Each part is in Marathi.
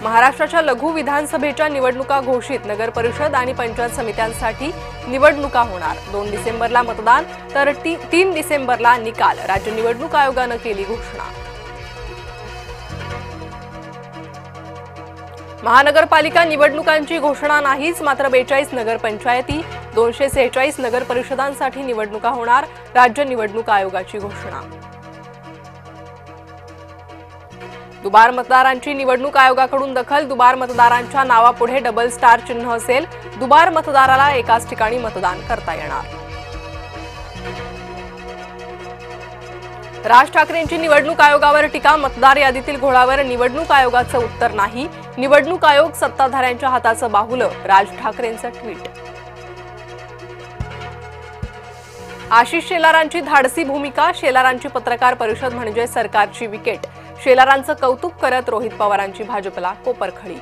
महाराष्ट्राच्या लघु विधानसभेच्या निवडणुका घोषित, नगर परिषद आणि पंचायत समित्यांसाठी निवडणुका होणार। 2 डिसेंबरला मतदान तर 3 डिसेंबरला निकाल, राज्य निवडणूक आयोगाने केली घोषणा। महानगरपालिका निवडणुकांची घोषणा नाहीच, मात्र 42 नगरपंचायती 246 नगर परिषदांसाठी निवडणुका होणार, राज्य निवडणूक आयोगाची घोषणा। दुबार मतदारांची निवडणूक आयोगाकडून दखल, दुबार मतदारांच्या नावापुढे डबल स्टार चिन्ह असेल, दुबार मतदाराला एकाच ठिकाणी मतदान करता येणार। राज ठाकरेंची निवडणूक आयोगावर टीका, मतदार यादीतील घोळावर निवडणूक आयोगाचं उत्तर नाही, निवडणूक आयोग सत्ताधाऱ्यांच्या हाताचं बाहुलं, राज ठाकरेंचं ट्विट। आशिष शेलारांची धाडसी भूमिका, शेलारांची पत्रकार परिषद म्हणजे सरकारची विकेट, शेलारांचं कौतुक करत रोहित पवारांची भाजपला कोपरखळी।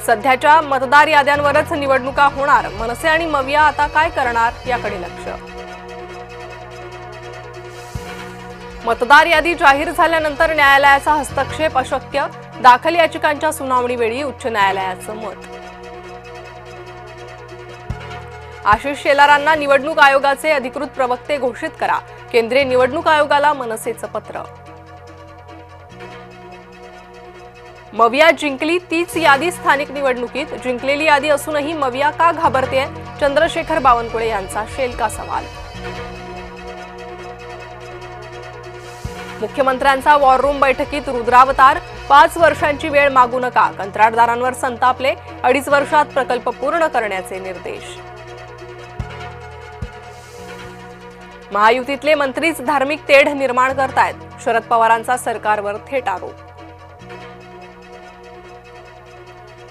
सध्याच्या मतदार याद्यांवरच निवडणुका होणार, मनसे आणि मविया आता काय करणार याकडे लक्ष। मतदार यादी जाहीर झाल्यानंतर न्यायालयाचा हस्तक्षेप अशक्य, दाखल याचिकांच्या सुनावणीवेळी उच्च न्यायालयाचं मत। आशिष शेलारांना निवडणूक आयोगाचे अधिकृत प्रवक्ते घोषित करा, केंद्रीय निवडणूक आयोगाला मनसेचं पत्र। मविया जिंकली तीच यादी स्थानिक निवडणुकीत, जिंकलेली यादी असूनही मविया का घाबरतेय, चंद्रशेखर बावनकुळे यांचा शेलका सवाल। मुख्यमंत्र्यांचा वॉर रूम बैठकीत रुद्रावतार, 5 वर्षांची वेळ मागू नका, कंत्राटदारांवर संतापले, 2.5 वर्षात प्रकल्प पूर्ण करण्याचे निर्देश। महायुतीतले मंत्रीच धार्मिक तेढ निर्माण करतायत, शरद पवारांचा सरकारवर थेट आरोप।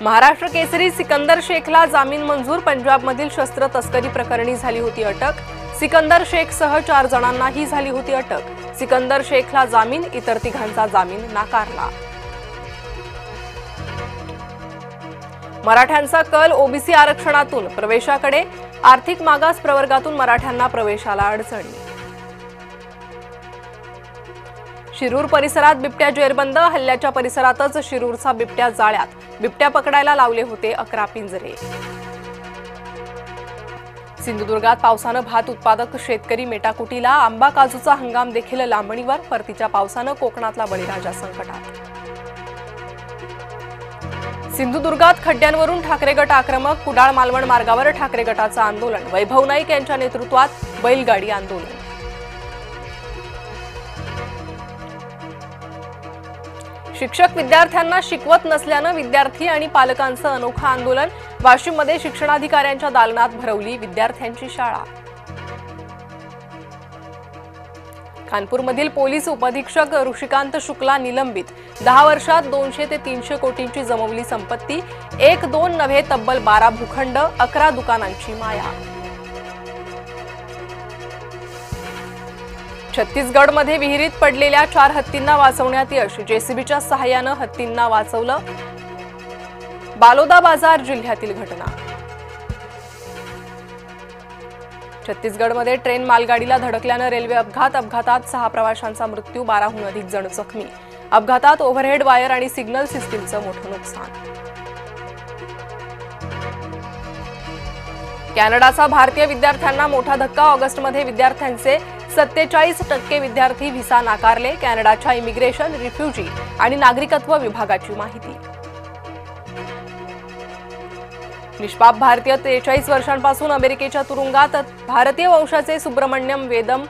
महाराष्ट्र केसरी सिकंदर शेखला जामीन मंजूर, पंजाबमधील शस्त्र तस्करी प्रकरणी झाली होती अटक, सिकंदर शेखसह 4 जणांनाही झाली होती अटक, सिकंदर शेखला जामीन, इतर 3घांचा जामीन नाकारला। मराठ्यांचा कल ओबीसी आरक्षणातून प्रवेशाकडे, आर्थिक मागास प्रवर्गातून मराठ्यांना प्रवेशाला अडचणी। शिरूर परिसरात बिबट्या जेरबंद, हल्ल्याच्या परिसरातच शिरूरचा बिबट्या जाळ्यात, बिबट्या पकडायला लावले होते 11 पिंजरे। सिंधुदुर्गात पावसानं भात उत्पादक शेतकरी मेटाकुटीला, आंबा काजूचा हंगाम देखील लांबणीवर, परतीच्या पावसानं कोकणातला बळीराजा संकटात। सिंधुदुर्गात खड्ड्यांवरून ठाकरे गट आक्रमक, कुडाळ मालवण मार्गावर ठाकरे गटाचं आंदोलन, वैभव नाईक यांच्या नेतृत्वात बैलगाडी आंदोलन। शिक्षक विद्यार्थ्यांना शिकवत नसल्यानं विद्यार्थी आणि पालकांचं अनोखं आंदोलन, वाशिममध्ये शिक्षणाधिकाऱ्यांच्या दालनात भरवली विद्यार्थ्यांची शाळा। कानपूरमधील पोलीस उपअधीक्षक ऋषिकांत शुक्ला निलंबित, 10 वर्षात 200 ते 300 कोटींची जमवली संपत्ती, 1-2 नव्हे तब्बल 12 भूखंड, 11 दुकानांची माया। छत्तीसगडमध्ये विहिरीत पडलेल्या 4 हत्तींना वाचवण्यात यश, जेसीबीच्या सहाय्यानं हत्तींना वाचवलं, बालोदा बाजार जिल्ह्यातील घटना। छत्तीसगडमध्ये ट्रेन मालगाडीला धडकल्यानं रेल्वे अपघातात 6 प्रवाशांचा मृत्यू, 12हून अधिक जण जखमी, अपघातात ओव्हरहेड वायर आणि सिग्नल सिस्टीमचं मोठं नुकसान। कॅनडाचा भारतीय विद्यार्थ्यांना मोठा धक्का, ऑगस्टमध्ये विद्यार्थ्यांचे 47% विद्यार्थी व्हिसा नाकारले, कॅनडाच्या इमिग्रेशन, रिफ्युजी आणि नागरिकत्व विभागाची माहिती। निष्पाप भारतीय 43 वर्षांपासून अमेरिकेच्या तुरुंगात, भारतीय वंशाचे सुब्रमण्यम वेदम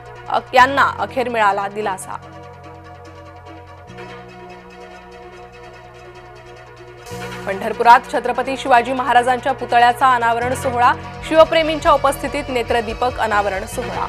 यांना अखेर मिळाला दिलासा। पंढरपुरात छत्रपती शिवाजी महाराजांच्या पुतळ्याचा अनावरण सोहळा, शिवप्रेमींच्या उपस्थितीत नेत्रदीपक अनावरण सोहळा।